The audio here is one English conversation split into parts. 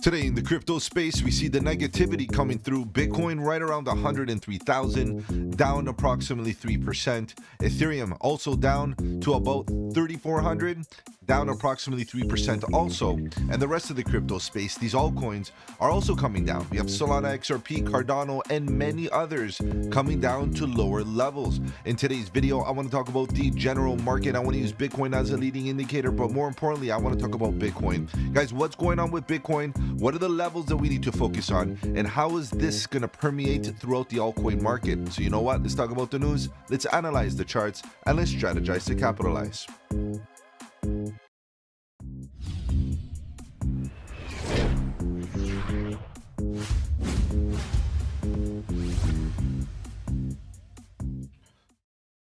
Today in the crypto space, we see the negativity coming through. Bitcoin right around 103,000, down approximately 3%. Ethereum also down to about 3,400, down approximately 3% also. And the rest of the crypto space, these altcoins are also coming down. We have Solana, XRP, Cardano, and many others coming down to lower levels. In today's video, I want to talk about the general market. I want to use Bitcoin as a leading indicator, but more importantly, I want to talk about Bitcoin. Guys, what's going on with Bitcoin? What are the levels that we need to focus on? And how is this going to permeate throughout the altcoin market? So you know what? Let's talk about the news. Let's analyze the charts and let's strategize to capitalize.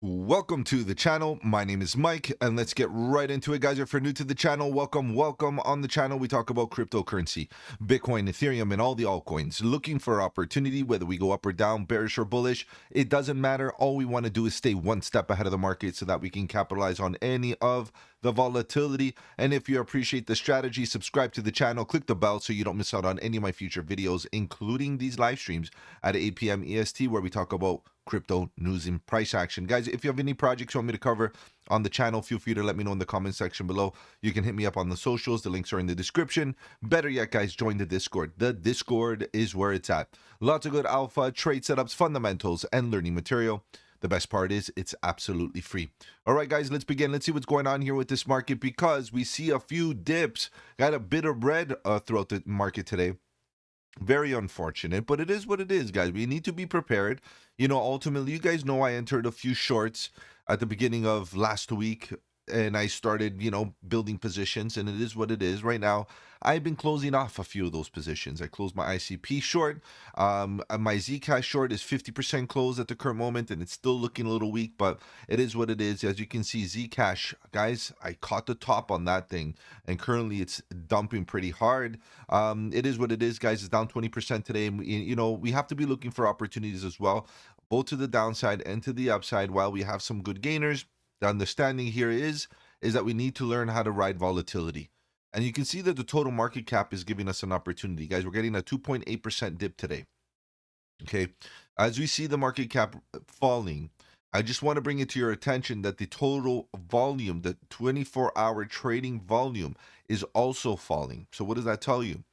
Welcome to the channel. My name is Mike, and let's get right into it, guys. If you're new to the channel, welcome. On the channel, we talk about cryptocurrency, Bitcoin, Ethereum, and all the altcoins. Looking for opportunity, whether we go up or down, bearish or bullish, it doesn't matter. All we want to do is stay one step ahead of the market so that we can capitalize on any of the volatility. And if you appreciate the strategy, subscribe to the channel, click the bell so you don't miss out on any of my future videos, including these live streams at 8 p.m. EST, where we talk about crypto news and price action. Guys, if you have any projects you want me to cover on the channel, feel free to let me know in the comment section below. You can hit me up on the socials. The links are in the description. Better yet, guys, join the Discord. The Discord is where it's at. Lots of good alpha, trade setups, fundamentals, and learning material. The best part is it's absolutely free. All right, guys, let's begin. Let's see what's going on here with this market, because we see a few dips. Got a bit of red throughout the market today. Very unfortunate, but it is what it is, guys. We need to be prepared. You know, ultimately, you guys know I entered a few shorts at the beginning of last week, and I started, building positions, and it is what it is. Right now, I've been closing off a few of those positions. I closed my ICP short. My Zcash short is 50% closed at the current moment, and it's still looking a little weak, but it is what it is. As you can see, Zcash, guys, I caught the top on that thing, and currently it's dumping pretty hard. It is what it is, guys. It's down 20% today, and we have to be looking for opportunities as well, both to the downside and to the upside. While we have some good gainers, the understanding here is that we need to learn how to ride volatility. And you can see that the total market cap is giving us an opportunity. Guys, we're getting a 2.8% dip today. Okay, as we see the market cap falling, I just want to bring it to your attention that the total volume, the 24-hour trading volume, is also falling. So what does that tell you?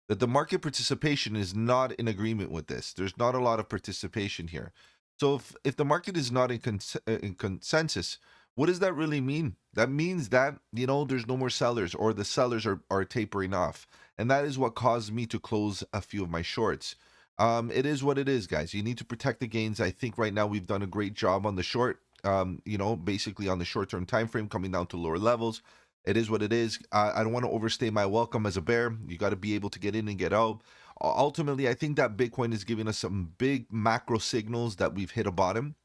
That the market participation is not in agreement with this. There's not a lot of participation here. So if the market is not in consensus, what does that really mean? That means that, there's no more sellers, or the sellers are tapering off. And that is what caused me to close a few of my shorts. It is what it is, guys. You need to protect the gains. I think right now we've done a great job on the short, basically on the short-term time frame, coming down to lower levels. It is what it is. I don't want to overstay my welcome as a bear. You got to be able to get in and get out. Ultimately, I think that Bitcoin is giving us some big macro signals that we've hit a bottom.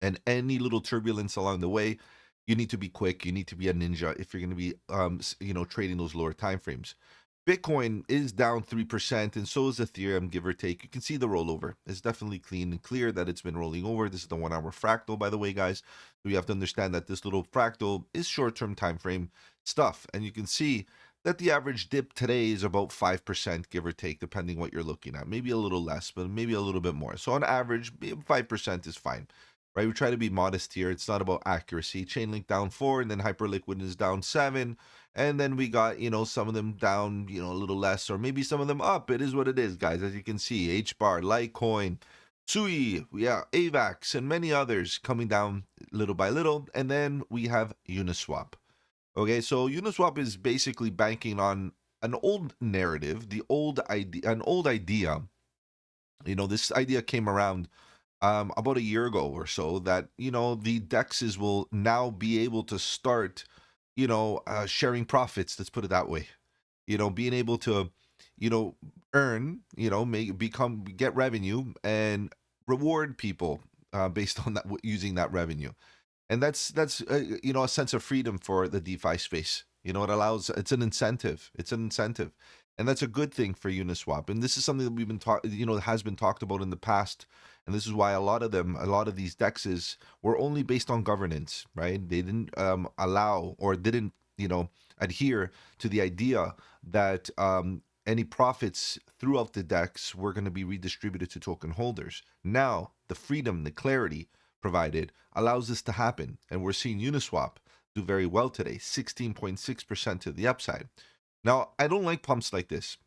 And any little turbulence along the way, you need to be quick. You need to be a ninja if you're going to be, trading those lower time frames. Bitcoin is down 3%, and so is Ethereum, give or take. You can see the rollover. It's definitely clean and clear that it's been rolling over. This is the 1 hour fractal, by the way, guys. So you have to understand that this little fractal is short-term time frame stuff. And you can see that the average dip today is about 5%, give or take, depending what you're looking at. Maybe a little less, but maybe a little bit more. So on average, 5% is fine. Right, we try to be modest here. It's not about accuracy. Chainlink down 4, and then Hyperliquid is down 7, and then we got some of them down a little less, or maybe some of them up. It is what it is, guys. As you can see, HBAR, Litecoin, Sui, AVAX, and many others coming down little by little. And then we have Uniswap. Okay, so Uniswap is basically banking on an old narrative, an old idea. This idea came around about a year ago or so, that the dexes will now be able to start sharing profits. Let's put it that way. Being able to earn, get revenue and reward people based on that, using that revenue. And that's a sense of freedom for the DeFi space. It allows, it's an incentive. And that's a good thing for Uniswap. And this is something that we've been has been talked about in the past. And this is why a lot of these dexes were only based on governance, right? They didn't allow, or didn't, adhere to the idea that any profits throughout the DEX were going to be redistributed to token holders. Now, the freedom, the clarity provided allows this to happen. And we're seeing Uniswap do very well today, 16.6% to the upside. Now, I don't like pumps like this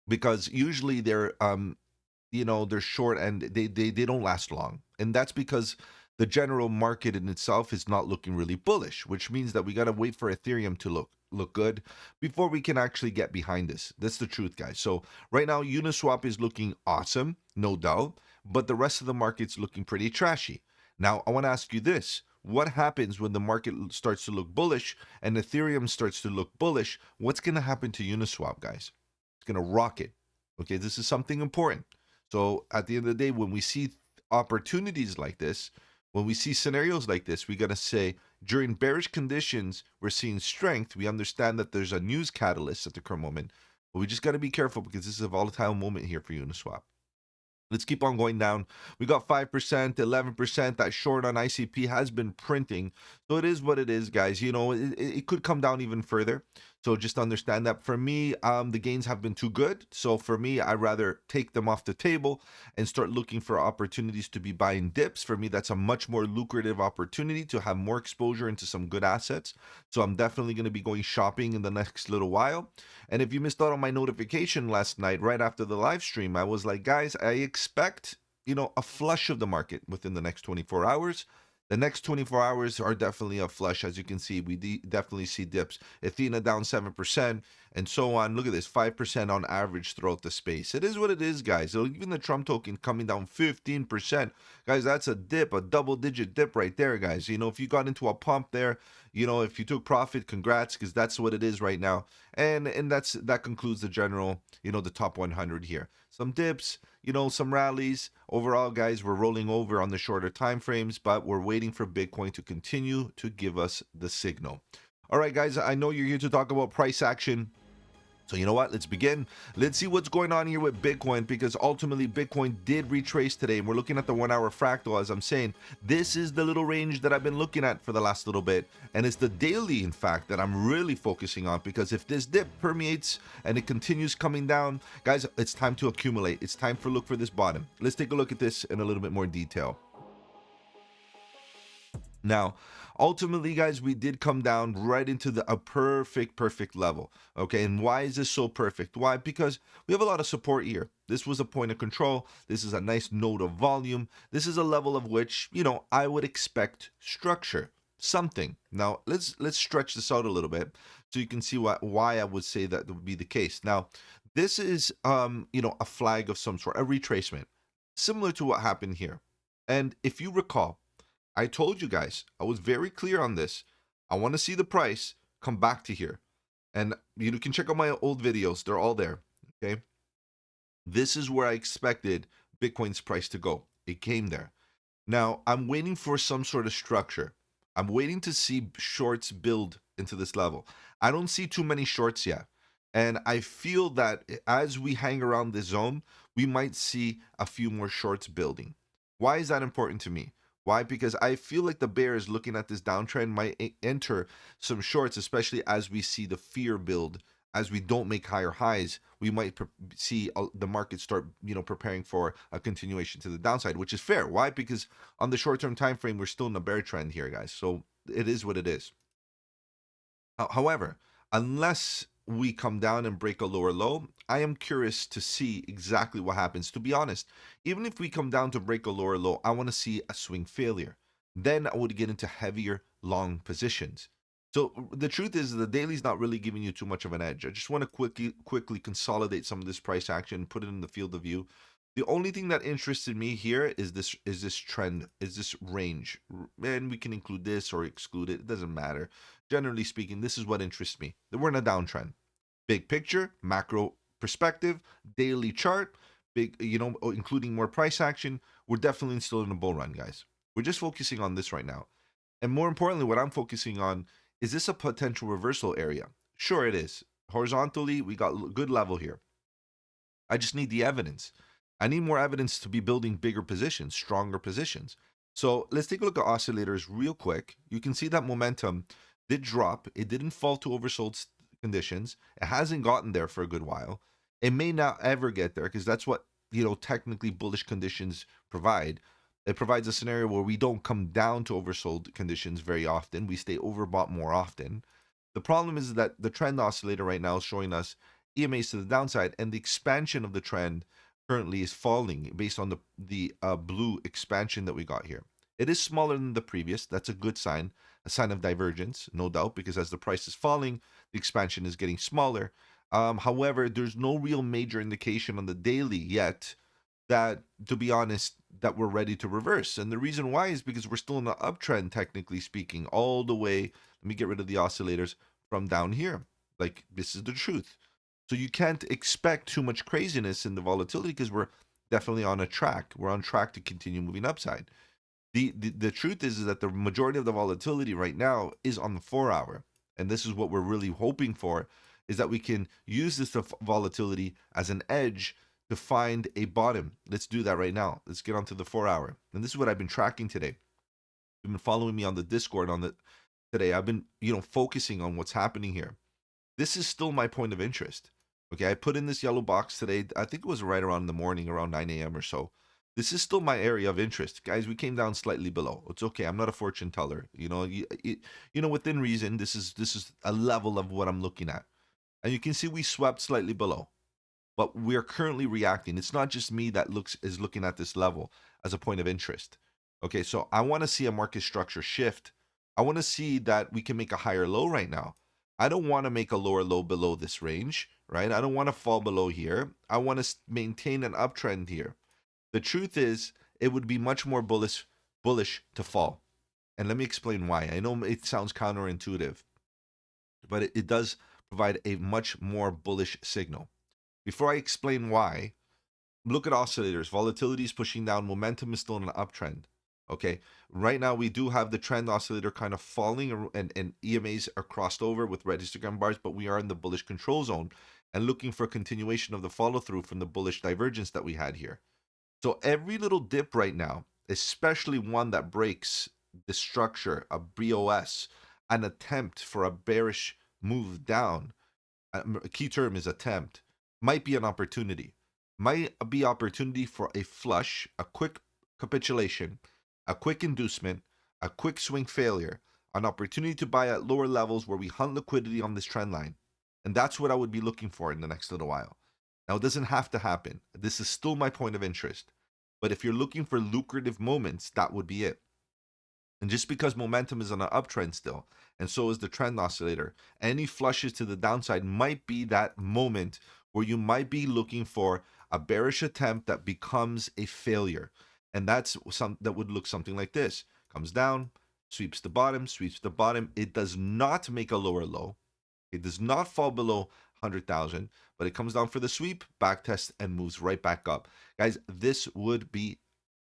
because usually they're short and they don't last long. And that's because the general market in itself is not looking really bullish, which means that we got to wait for Ethereum to look good before we can actually get behind this. That's the truth, guys. So right now, Uniswap is looking awesome, no doubt, but the rest of the market's looking pretty trashy. Now, I want to ask you this. What happens when the market starts to look bullish and Ethereum starts to look bullish? What's going to happen to Uniswap, guys? It's going to rocket. Okay, this is something important. So at the end of the day, when we see opportunities like this, when we see scenarios like this, we got to say during bearish conditions, we're seeing strength. We understand that there's a news catalyst at the current moment, but we just got to be careful because this is a volatile moment here for Uniswap. Let's keep on going down. We got 5%, 11%. That short on ICP has been printing. So it is what it is, guys. You know, it could come down even further. So just understand that for me, the gains have been too good. So for me, I'd rather take them off the table and start looking for opportunities to be buying dips. For me, that's a much more lucrative opportunity to have more exposure into some good assets. So I'm definitely going to be going shopping in the next little while. And if you missed out on my notification last night, right after the live stream, I was like, guys, I expect, a flush of the market within the next 24 hours. The next 24 hours are definitely a flush. As you can see, we definitely see dips. Athena down 7% and so on. Look at this, 5% on average throughout the space. It is what it is, guys. So even the Trump token coming down 15%. Guys, that's a dip, a double-digit dip right there, guys. If you got into a pump there, if you took profit, congrats, because that's what it is right now. And that concludes the general, the top 100 here. Some dips, some rallies. Overall, guys, we're rolling over on the shorter time frames, but we're waiting for Bitcoin to continue to give us the signal. All right, guys, I know you're here to talk about price action. So you know what? Let's begin. Let's see what's going on here with Bitcoin, because ultimately Bitcoin did retrace today. And we're looking at the 1 hour fractal. As I'm saying, this is the little range that I've been looking at for the last little bit. And it's the daily, in fact, that I'm really focusing on, because if this dip permeates and it continues coming down, guys, it's time to accumulate. It's time for look for this bottom. Let's take a look at this in a little bit more detail. Now, ultimately, guys, we did come down right into a perfect level. Okay, and why is this so perfect? Why? Because we have a lot of support here. This was a point of control. This is a nice node of volume. This is a level of which, I would expect structure, something. Now, let's stretch this out a little bit so you can see why I would say that would be the case. Now, this is, a flag of some sort, a retracement, similar to what happened here. And if you recall, I told you guys, I was very clear on this. I want to see the price come back to here. And you can check out my old videos. They're all there. Okay. This is where I expected Bitcoin's price to go. It came there. Now, I'm waiting for some sort of structure. I'm waiting to see shorts build into this level. I don't see too many shorts yet. And I feel that as we hang around this zone, we might see a few more shorts building. Why is that important to me? Why? Because I feel like the bear is looking at this downtrend, might enter some shorts, especially as we see the fear build. As we don't make higher highs, we might see the market start, preparing for a continuation to the downside, which is fair. Why? Because on the short-term time frame, we're still in a bear trend here, guys. So it is what it is. However, unless we come down and break a lower low, I am curious to see exactly what happens. To be honest, even if we come down to break a lower low, I want to see a swing failure. Then I would get into heavier long positions. So the truth is the daily's not really giving you too much of an edge. I just want to quickly consolidate some of this price action, put it in the field of view. The only thing that interested me here is this trend, is this range. And we can include this or exclude it. It doesn't matter. Generally speaking, this is what interests me. We're in a downtrend. Big picture, macro perspective, daily chart, big, including more price action. We're definitely still in a bull run, guys. We're just focusing on this right now. And more importantly, what I'm focusing on, is this a potential reversal area? Sure it is. Horizontally, we got good level here. I just need the evidence. I need more evidence to be building bigger positions, stronger positions. So let's take a look at oscillators real quick. You can see that momentum did drop. It didn't fall to oversold conditions. It hasn't gotten there for a good while. It may not ever get there because that's what, technically bullish conditions provide. It provides a scenario where we don't come down to oversold conditions very often. We stay overbought more often. The problem is that the trend oscillator right now is showing us EMAs to the downside, and the expansion of the trend currently is falling based on the blue expansion that we got here. It is smaller than the previous. That's a good sign, a sign of divergence, no doubt, because as the price is falling, the expansion is getting smaller. However, there's no real major indication on the daily yet that, to be honest, that we're ready to reverse. And the reason why is because we're still in the uptrend, technically speaking, all the way. Let me get rid of the oscillators from down here. Like, this is the truth. So you can't expect too much craziness in the volatility because we're definitely on a track. We're on track to continue moving upside. The truth is that the majority of the volatility right now is on the 4 hour. And this is what we're really hoping for, is that we can use this volatility as an edge to find a bottom. Let's do that right now. Let's get onto the 4 hour. And this is what I've been tracking today. You've been following me on the Discord today. I've been, focusing on what's happening here. This is still my point of interest. Okay, I put in this yellow box today. I think it was right around the morning, around 9 a.m. or so. This is still my area of interest, guys. We came down slightly below. It's okay. I'm not a fortune teller. Within reason, this is a level of what I'm looking at, and you can see we swept slightly below, but we're currently reacting. It's not just me that is looking at this level as a point of interest. Okay, so I want to see a market structure shift. I want to see that we can make a higher low right now. I don't want to make a lower low below this range, right? I don't want to fall below here. I want to maintain an uptrend here. The truth is, it would be much more bullish to fall. And let me explain why. I know it sounds counterintuitive, but it does provide a much more bullish signal. Before I explain why, look at oscillators. Volatility is pushing down. Momentum is still in an uptrend. Okay. Right now, we do have the trend oscillator kind of falling, and EMAs are crossed over with red histogram bars, but we are in the bullish control zone and looking for a continuation of the follow through from the bullish divergence that we had here. So every little dip right now, especially one that breaks the structure, a BOS, an attempt for a bearish move down, a key term is attempt, might be an opportunity. Might be opportunity for a flush, a quick capitulation, a quick inducement, a quick swing failure, an opportunity to buy at lower levels where we hunt liquidity on this trend line. And that's what I would be looking for in the next little while. Now, it doesn't have to happen. This is still my point of interest. But if you're looking for lucrative moments, that would be it. And just because momentum is on an uptrend still, and so is the trend oscillator, any flushes to the downside might be that moment where you might be looking for a bearish attempt that becomes a failure. And that would look something like this. Comes down, sweeps the bottom, sweeps the bottom. It does not make a lower low. It does not fall below 100,000, but it comes down for the sweep, back test, and moves right back up. Guys, this would be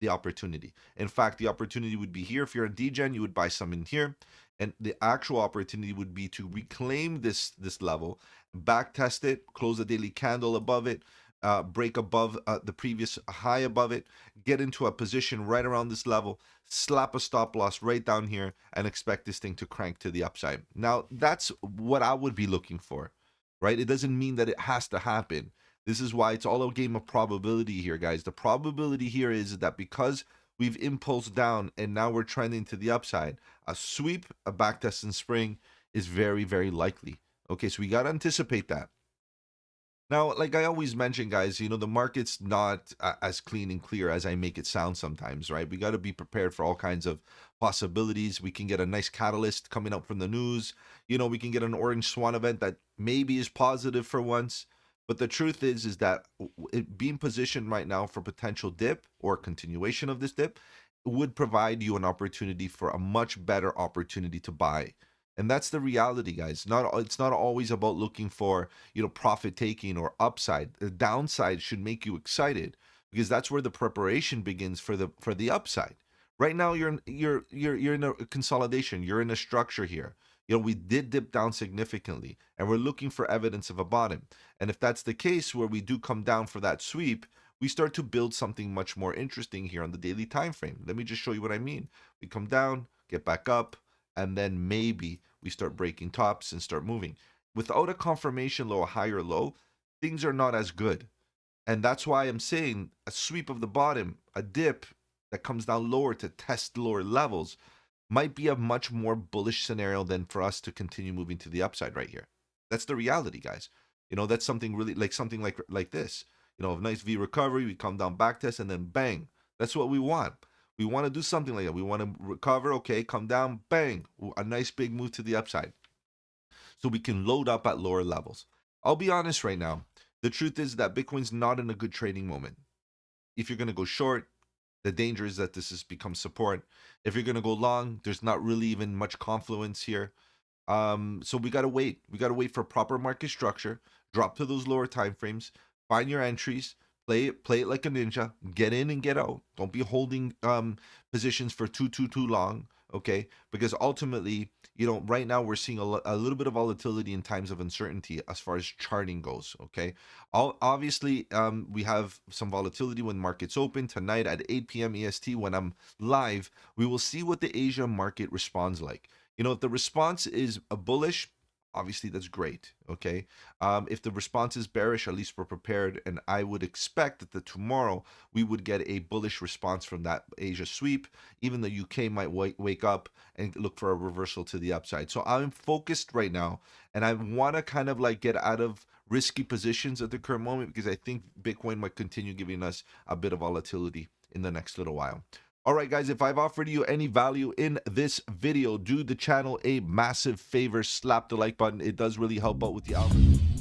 the opportunity. In fact, the opportunity would be here. If you're a DGen, you would buy some in here. And the actual opportunity would be to reclaim this level, back test it, close a daily candle above it, break above the previous high above it, get into a position right around this level, slap a stop loss right down here, and expect this thing to crank to the upside. Now, that's what I would be looking for, right? It doesn't mean that it has to happen. This is why it's all a game of probability here, guys. The probability here is that because we've impulsed down and now we're trending to the upside, a sweep, a backtest in spring is very, very likely. Okay, so we got to anticipate that. Now, like I always mention, guys, the market's not as clean and clear as I make it sound sometimes, right? We got to be prepared for all kinds of possibilities. We can get a nice catalyst coming up from the news. We can get an orange swan event that maybe is positive for once. But the truth is that it being positioned right now for potential dip or continuation of this dip would provide you an opportunity for a much better opportunity to buy. And that's the reality, guys. It's not always about looking for, profit taking or upside. The downside should make you excited because that's where the preparation begins for the upside. Right now you're in a consolidation, you're in a structure here. We did dip down significantly and we're looking for evidence of a bottom. And if that's the case where we do come down for that sweep, we start to build something much more interesting here on the daily time frame. Let me just show you what I mean. We come down, get back up, and then maybe we start breaking tops and start moving. Without a confirmation low, a higher low, things are not as good. And that's why I'm saying a sweep of the bottom, a dip that comes down lower to test lower levels might be a much more bullish scenario than for us to continue moving to the upside right here. That's the reality, guys. That's something really like something like this. A nice V recovery, we come down back test, and then bang. That's what we want. We want to do something like that. We want to recover, okay, come down, bang, a nice big move to the upside. So we can load up at lower levels. I'll be honest right now. The truth is that Bitcoin's not in a good trading moment. If you're going to go short, the danger is that this has become support. If you're going to go long, there's not really even much confluence here. So we got to wait. We got to wait for proper market structure, drop to those lower time frames, find your entries, play it like a ninja, get in and get out. Don't be holding positions for too long, okay? Because ultimately, right now we're seeing a little bit of volatility in times of uncertainty as far as charting goes, okay? Obviously, we have some volatility when markets open tonight at 8 p.m. EST when I'm live. We will see what the Asia market responds like. If the response is a bullish, obviously that's great. Okay. If the response is bearish, at least we're prepared. And I would expect that tomorrow we would get a bullish response from that Asia sweep. Even the UK might wake up and look for a reversal to the upside. So I'm focused right now, and I want to kind of like get out of risky positions at the current moment because I think Bitcoin might continue giving us a bit of volatility in the next little while. All right, guys, if I've offered you any value in this video, do the channel a massive favor. Slap the like button. It does really help out with the algorithm.